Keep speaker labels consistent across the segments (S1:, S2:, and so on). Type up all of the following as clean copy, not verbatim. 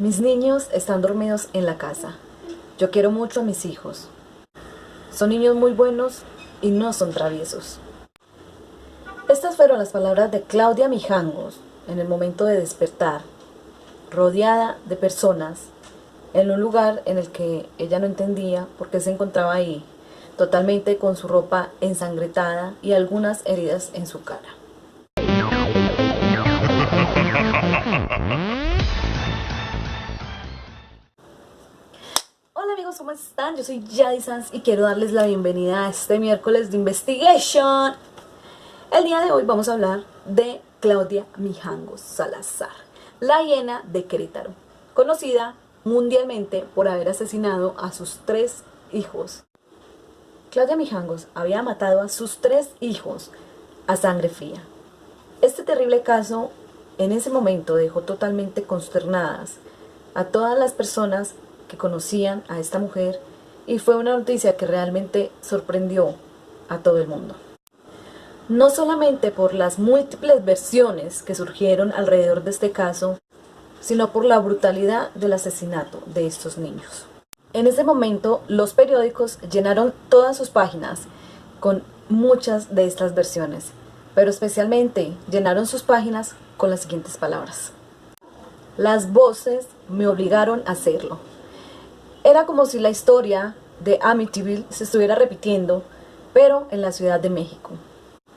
S1: Mis niños están dormidos en la casa. Yo quiero mucho a mis hijos. Son niños muy buenos y no son traviesos. Estas fueron las palabras de Claudia Mijangos en el momento de despertar, rodeada de personas, en un lugar en el que ella no entendía por qué se encontraba ahí, totalmente con su ropa ensangrentada y algunas heridas en su cara. Hola amigos, ¿cómo están? Yo soy Yadi Sanz y quiero darles la bienvenida a este miércoles de Investigation. El día de hoy vamos a hablar de Claudia Mijangos Salazar, la hiena de Querétaro, conocida mundialmente por haber asesinado a sus 3 hijos. Claudia Mijangos había matado a sus 3 hijos a sangre fría. Este terrible caso en ese momento dejó totalmente consternadas a todas las personas que conocían a esta mujer y fue una noticia que realmente sorprendió a todo el mundo. No solamente por las múltiples versiones que surgieron alrededor de este caso, sino por la brutalidad del asesinato de estos niños. En ese momento, los periódicos llenaron todas sus páginas con muchas de estas versiones, pero especialmente llenaron sus páginas con las siguientes palabras: las voces me obligaron a hacerlo. Era como si la historia de Amityville se estuviera repitiendo, pero en la Ciudad de México.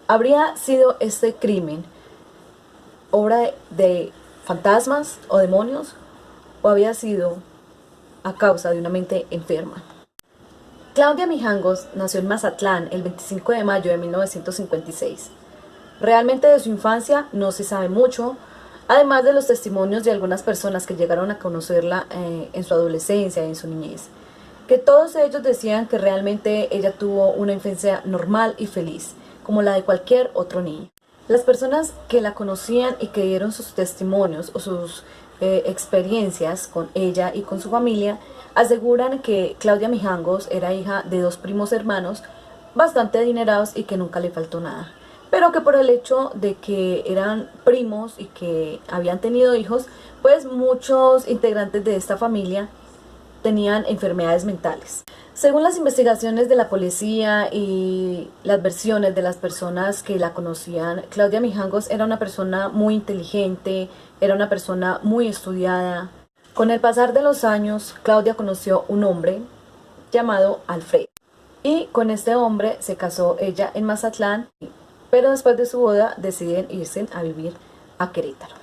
S1: ¿Habría sido este crimen obra de fantasmas o demonios? ¿O había sido a causa de una mente enferma? Claudia Mijangos nació en Mazatlán el 25 de mayo de 1956. Realmente de su infancia no se sabe mucho, además de los testimonios de algunas personas que llegaron a conocerla en su adolescencia y en su niñez, que todos ellos decían que realmente ella tuvo una infancia normal y feliz, como la de cualquier otro niño. Las personas que la conocían y que dieron sus testimonios o sus experiencias con ella y con su familia aseguran que Claudia Mijangos era hija de 2 primos hermanos bastante adinerados y que nunca le faltó nada, pero que por el hecho de que eran primos y que habían tenido hijos, pues muchos integrantes de esta familia tenían enfermedades mentales. Según las investigaciones de la policía y las versiones de las personas que la conocían, Claudia Mijangos era una persona muy inteligente, era una persona muy estudiada. Con el pasar de los años, Claudia conoció un hombre llamado Alfredo, y con este hombre se casó ella en Mazatlán, pero después de su boda deciden irse a vivir a Querétaro,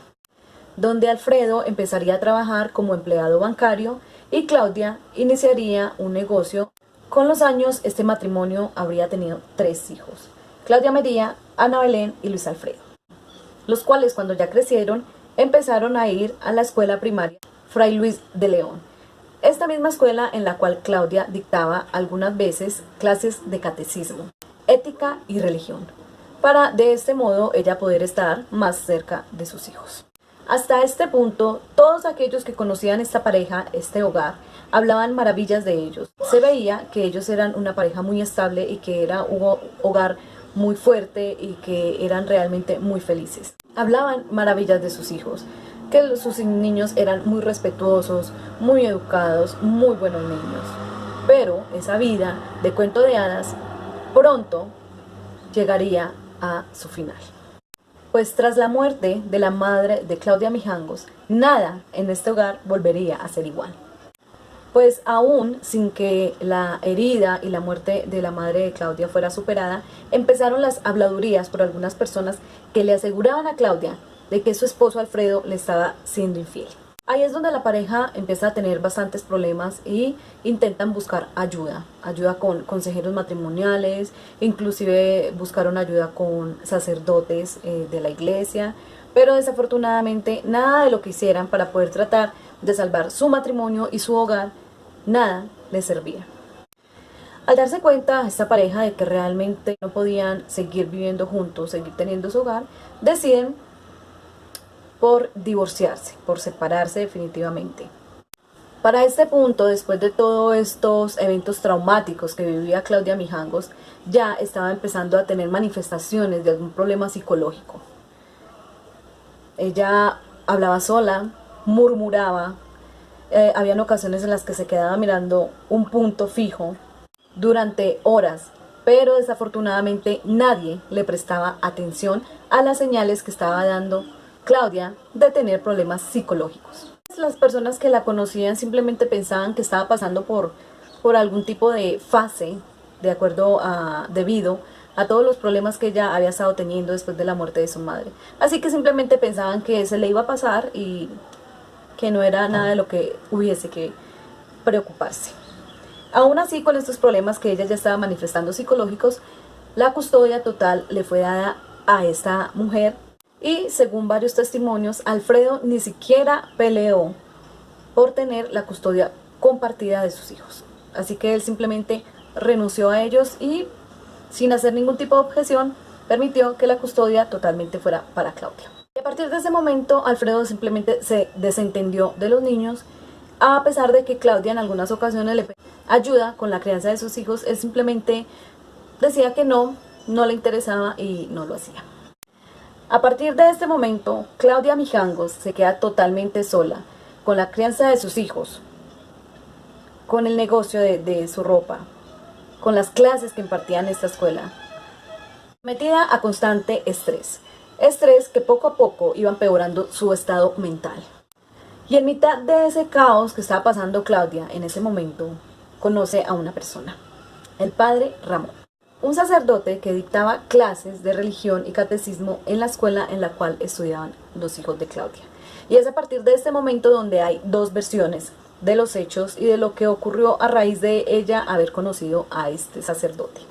S1: donde Alfredo empezaría a trabajar como empleado bancario y Claudia iniciaría un negocio. Con los años, este matrimonio habría tenido 3 hijos: Claudia María, Ana Belén y Luis Alfredo, los cuales cuando ya crecieron empezaron a ir a la escuela primaria Fray Luis de León, esta misma escuela en la cual Claudia dictaba algunas veces clases de catecismo, ética y religión, para de este modo ella poder estar más cerca de sus hijos. Hasta este punto, todos aquellos que conocían esta pareja, este hogar, hablaban maravillas de ellos. Se veía que ellos eran una pareja muy estable y que era un hogar muy fuerte y que eran realmente muy felices. Hablaban maravillas de sus hijos, que sus niños eran muy respetuosos, muy educados, muy buenos niños. Pero esa vida de cuento de hadas pronto llegaría a su final. Pues tras la muerte de la madre de Claudia Mijangos, nada en este hogar volvería a ser igual. Pues aún sin que la herida y la muerte de la madre de Claudia fuera superada, empezaron las habladurías por algunas personas que le aseguraban a Claudia de que su esposo Alfredo le estaba siendo infiel. Ahí es donde la pareja empieza a tener bastantes problemas y intentan buscar ayuda con consejeros matrimoniales, inclusive buscaron ayuda con sacerdotes de la iglesia, pero desafortunadamente nada de lo que hicieran para poder tratar de salvar su matrimonio y su hogar, nada les servía. Al darse cuenta esta pareja de que realmente no podían seguir viviendo juntos, seguir teniendo su hogar, deciden por divorciarse, por separarse definitivamente. Para este punto, después de todos estos eventos traumáticos que vivía Claudia Mijangos, ya estaba empezando a tener manifestaciones de algún problema psicológico. Ella hablaba sola, murmuraba, Habían ocasiones en las que se quedaba mirando un punto fijo durante horas, pero desafortunadamente nadie le prestaba atención a las señales que estaba dando Claudia de tener problemas psicológicos. Las personas que la conocían simplemente pensaban que estaba pasando por algún tipo de fase, debido a todos los problemas que ella había estado teniendo después de la muerte de su madre. Así que simplemente pensaban que se le iba a pasar y que no era nada de lo que hubiese que preocuparse. Aún así, con estos problemas que ella ya estaba manifestando psicológicos, la custodia total le fue dada a esta mujer y, según varios testimonios, Alfredo ni siquiera peleó por tener la custodia compartida de sus hijos. Así que él simplemente renunció a ellos y, sin hacer ningún tipo de objeción, permitió que la custodia totalmente fuera para Claudia. Y a partir de ese momento, Alfredo simplemente se desentendió de los niños. A pesar de que Claudia en algunas ocasiones le pedía ayuda con la crianza de sus hijos, él simplemente decía que no le interesaba y no lo hacía. A partir de este momento, Claudia Mijangos se queda totalmente sola con la crianza de sus hijos, con el negocio de su ropa, con las clases que impartía en esta escuela, metida a constante estrés que poco a poco iba empeorando su estado mental. Y en mitad de ese caos que estaba pasando Claudia en ese momento, conoce a una persona, el padre Ramón, un sacerdote que dictaba clases de religión y catecismo en la escuela en la cual estudiaban los hijos de Claudia. Y es a partir de este momento donde hay dos versiones de los hechos y de lo que ocurrió a raíz de ella haber conocido a este sacerdote.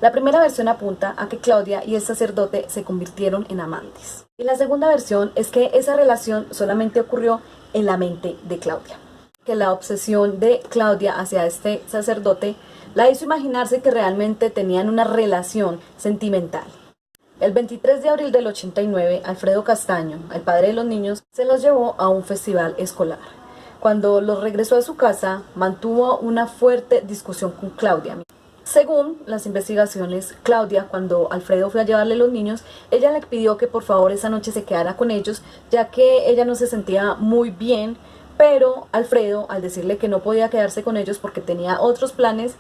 S1: La primera versión apunta a que Claudia y el sacerdote se convirtieron en amantes. Y la segunda versión es que esa relación solamente ocurrió en la mente de Claudia. Que la obsesión de Claudia hacia este sacerdote la hizo imaginarse que realmente tenían una relación sentimental. El 23 de abril del 89, Alfredo Castaño, el padre de los niños, se los llevó a un festival escolar. Cuando los regresó a su casa, mantuvo una fuerte discusión con Claudia. Según las investigaciones, Claudia, cuando Alfredo fue a llevarle los niños, ella le pidió que por favor esa noche se quedara con ellos, ya que ella no se sentía muy bien, pero Alfredo, al decirle que no podía quedarse con ellos porque tenía otros planes,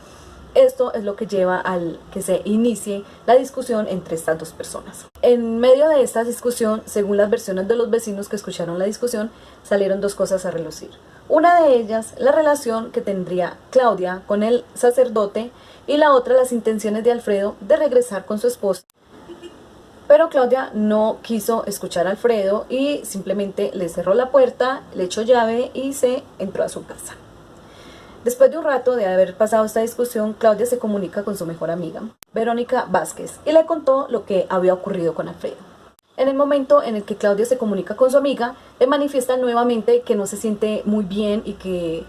S1: esto es lo que lleva al que se inicie la discusión entre estas dos personas. En medio de esta discusión, según las versiones de los vecinos que escucharon la discusión, salieron dos cosas a relucir. Una de ellas, la relación que tendría Claudia con el sacerdote, y la otra, las intenciones de Alfredo de regresar con su esposa. Pero Claudia no quiso escuchar a Alfredo y simplemente le cerró la puerta, le echó llave y se entró a su casa. Después de un rato de haber pasado esta discusión, Claudia se comunica con su mejor amiga, Verónica Vázquez, y le contó lo que había ocurrido con Alfredo. En el momento en el que Claudia se comunica con su amiga, le manifiesta nuevamente que no se siente muy bien y que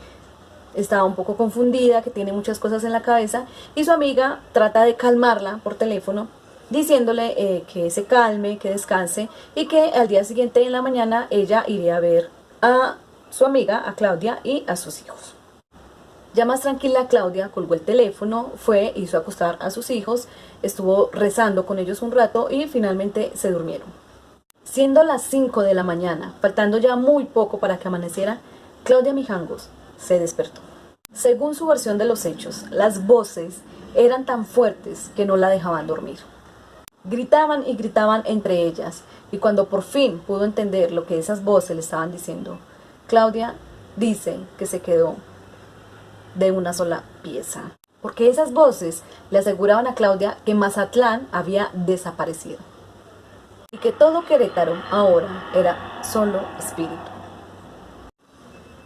S1: está un poco confundida, que tiene muchas cosas en la cabeza, y su amiga trata de calmarla por teléfono, diciéndole que se calme, que descanse, y que al día siguiente en la mañana ella iría a ver a su amiga, a Claudia, y a sus hijos. Ya más tranquila, Claudia colgó el teléfono, hizo acostar a sus hijos, estuvo rezando con ellos un rato y finalmente se durmieron. Siendo las 5 de la mañana, faltando ya muy poco para que amaneciera, Claudia Mijangos se despertó. Según su versión de los hechos, las voces eran tan fuertes que no la dejaban dormir. Gritaban y gritaban entre ellas, y cuando por fin pudo entender lo que esas voces le estaban diciendo, Claudia dice que se quedó de una sola pieza, porque esas voces le aseguraban a Claudia que Mazatlán había desaparecido y que todo Querétaro ahora era solo espíritu.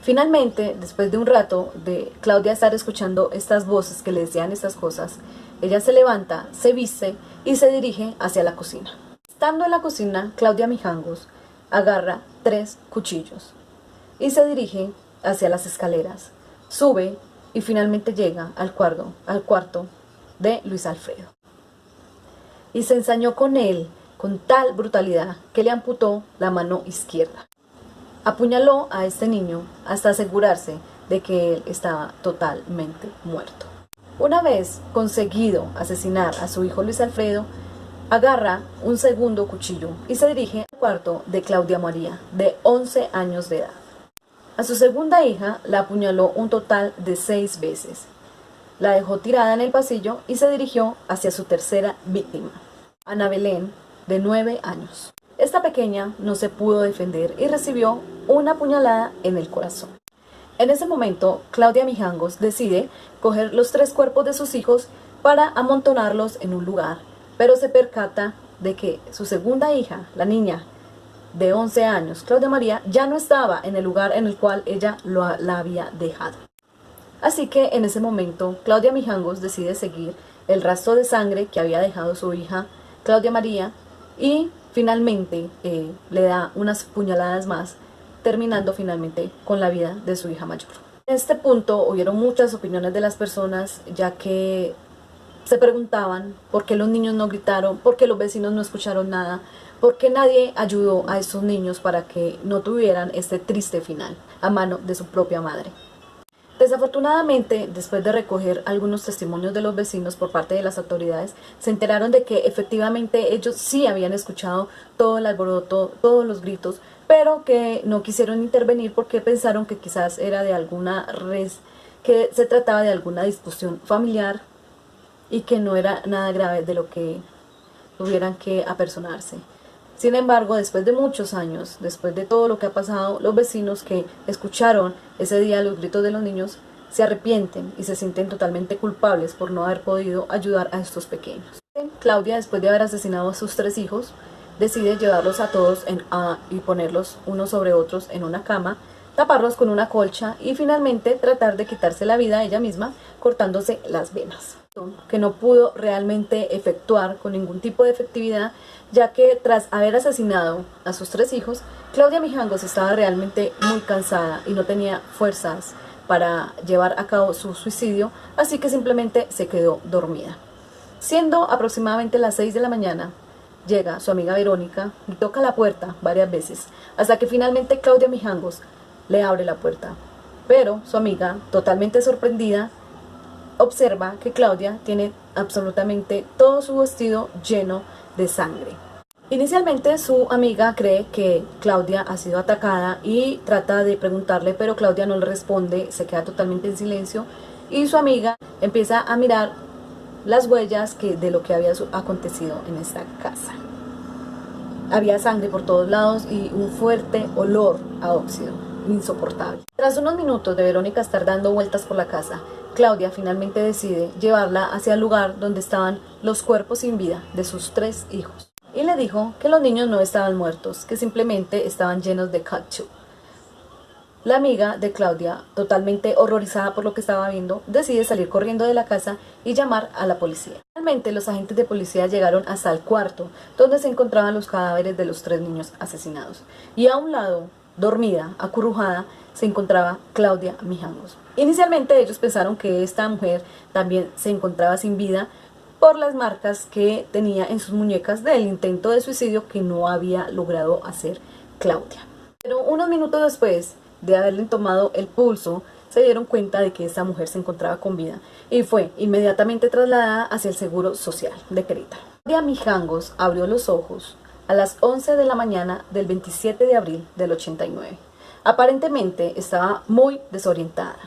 S1: Finalmente, después de un rato de Claudia estar escuchando estas voces que le decían estas cosas, ella se levanta, se viste y se dirige hacia la cocina. Estando en la cocina, Claudia Mijangos agarra 3 cuchillos y se dirige hacia las escaleras, sube y finalmente llega al cuarto de Luis Alfredo. Y se ensañó con él con tal brutalidad que le amputó la mano izquierda. Apuñaló a este niño hasta asegurarse de que él estaba totalmente muerto. Una vez conseguido asesinar a su hijo Luis Alfredo, agarra un segundo cuchillo y se dirige al cuarto de Claudia María, de 11 años de edad. A su segunda hija la apuñaló un total de 6 veces. La dejó tirada en el pasillo y se dirigió hacia su tercera víctima, Ana Belén, de 9 años. Esta pequeña no se pudo defender y recibió una puñalada en el corazón. En ese momento, Claudia Mijangos decide coger los 3 cuerpos de sus hijos para amontonarlos en un lugar, pero se percata de que su segunda hija, la niña de 11 años, Claudia María, ya no estaba en el lugar en el cual ella la había dejado. Así que en ese momento, Claudia Mijangos decide seguir el rastro de sangre que había dejado su hija, Claudia María, y finalmente le da unas puñaladas más, terminando finalmente con la vida de su hija mayor. En este punto hubieron muchas opiniones de las personas, ya que se preguntaban por qué los niños no gritaron, por qué los vecinos no escucharon nada, por qué nadie ayudó a estos niños para que no tuvieran este triste final a mano de su propia madre. Desafortunadamente, después de recoger algunos testimonios de los vecinos por parte de las autoridades, se enteraron de que efectivamente ellos sí habían escuchado todo el alboroto, todos los gritos, pero que no quisieron intervenir porque pensaron que quizás era de que se trataba de alguna discusión familiar y que no era nada grave de lo que tuvieran que apersonarse. Sin embargo, después de muchos años, después de todo lo que ha pasado, los vecinos que escucharon ese día los gritos de los niños se arrepienten y se sienten totalmente culpables por no haber podido ayudar a estos pequeños. Claudia, después de haber asesinado a sus 3 hijos, decide llevarlos a todos y ponerlos unos sobre otros en una cama, taparlos con una colcha y finalmente tratar de quitarse la vida a ella misma cortándose las venas, que no pudo realmente efectuar con ningún tipo de efectividad, ya que tras haber asesinado a sus 3 hijos, Claudia Mijangos estaba realmente muy cansada y no tenía fuerzas para llevar a cabo su suicidio, así que simplemente se quedó dormida. Siendo aproximadamente las 6 de la mañana, llega su amiga Verónica y toca la puerta varias veces, hasta que finalmente Claudia Mijangos le abre la puerta. Pero su amiga, totalmente sorprendida, observa que Claudia tiene absolutamente todo su vestido lleno de sangre. Inicialmente su amiga cree que Claudia ha sido atacada y trata de preguntarle, pero Claudia no le responde, se queda totalmente en silencio y su amiga empieza a mirar las huellas de lo que había acontecido en esta casa. Había sangre por todos lados y un fuerte olor a óxido, insoportable. Tras unos minutos de Verónica estar dando vueltas por la casa, Claudia finalmente decide llevarla hacia el lugar donde estaban los cuerpos sin vida de sus 3 hijos. Y le dijo que los niños no estaban muertos, que simplemente estaban llenos de ketchup. La amiga de Claudia, totalmente horrorizada por lo que estaba viendo, decide salir corriendo de la casa y llamar a la policía. Finalmente, los agentes de policía llegaron hasta el cuarto donde se encontraban los cadáveres de los 3 niños asesinados. Y a un lado, dormida, acurrujada, se encontraba Claudia Mijangos. Inicialmente ellos pensaron que esta mujer también se encontraba sin vida por las marcas que tenía en sus muñecas del intento de suicidio que no había logrado hacer Claudia. Pero unos minutos después de haberle tomado el pulso, se dieron cuenta de que esta mujer se encontraba con vida y fue inmediatamente trasladada hacia el Seguro Social de Querétaro. Claudia Mijangos abrió los ojos a las 11 de la mañana del 27 de abril del 89. Aparentemente estaba muy desorientada.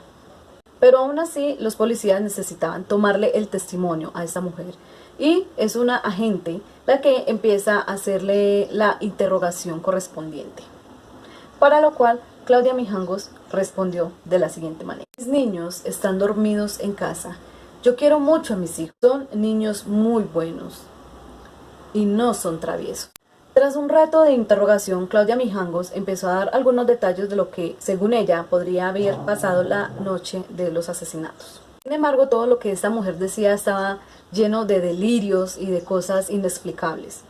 S1: Pero aún así, los policías necesitaban tomarle el testimonio a esta mujer. Y es una agente la que empieza a hacerle la interrogación correspondiente. Para lo cual, Claudia Mijangos respondió de la siguiente manera. Mis niños están dormidos en casa. Yo quiero mucho a mis hijos. Son niños muy buenos y no son traviesos. Tras un rato de interrogación, Claudia Mijangos empezó a dar algunos detalles de lo que, según ella, podría haber pasado la noche de los asesinatos. Sin embargo, todo lo que esta mujer decía estaba lleno de delirios y de cosas inexplicables.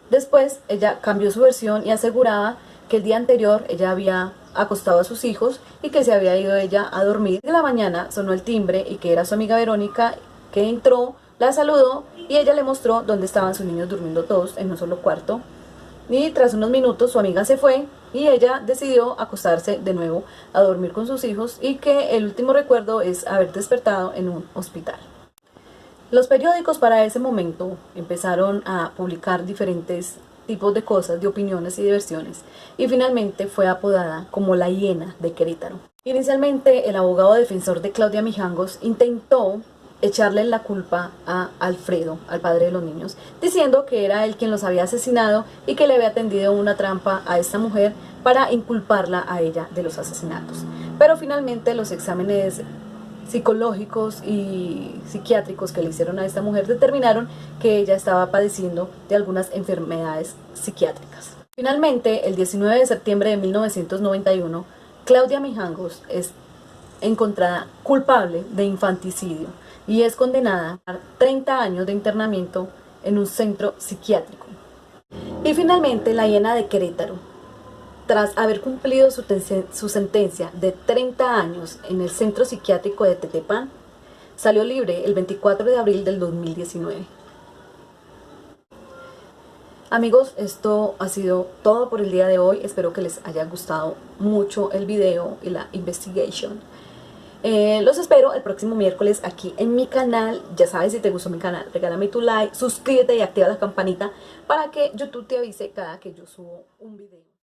S1: Después, ella cambió su versión y aseguraba que el día anterior ella había acostado a sus hijos y que se había ido ella a dormir. De la mañana sonó el timbre y que era su amiga Verónica, que entró, la saludó y ella le mostró dónde estaban sus niños durmiendo todos en un solo cuarto. Y tras unos minutos su amiga se fue y ella decidió acostarse de nuevo a dormir con sus hijos y que el último recuerdo es haber despertado en un hospital. Los periódicos para ese momento empezaron a publicar diferentes tipos de cosas, de opiniones y de versiones, y finalmente fue apodada como la hiena de Querétaro. Inicialmente, el abogado defensor de Claudia Mijangos intentó echarle la culpa a Alfredo, al padre de los niños, diciendo que era él quien los había asesinado y que le había tendido una trampa a esta mujer para inculparla a ella de los asesinatos. Pero finalmente los exámenes psicológicos y psiquiátricos que le hicieron a esta mujer determinaron que ella estaba padeciendo de algunas enfermedades psiquiátricas. Finalmente, el 19 de septiembre de 1991, Claudia Mijangos es encontrada culpable de infanticidio y es condenada a 30 años de internamiento en un centro psiquiátrico. Y finalmente, la hiena de Querétaro, tras haber cumplido su sentencia de 30 años en el centro psiquiátrico de Tetepán, salió libre el 24 de abril del 2019. Amigos, esto ha sido todo por el día de hoy. Espero que les haya gustado mucho el video y la investigation. Los espero el próximo miércoles aquí en mi canal. Ya sabes, si te gustó mi canal, regálame tu like, suscríbete y activa la campanita para que YouTube te avise cada que yo subo un video.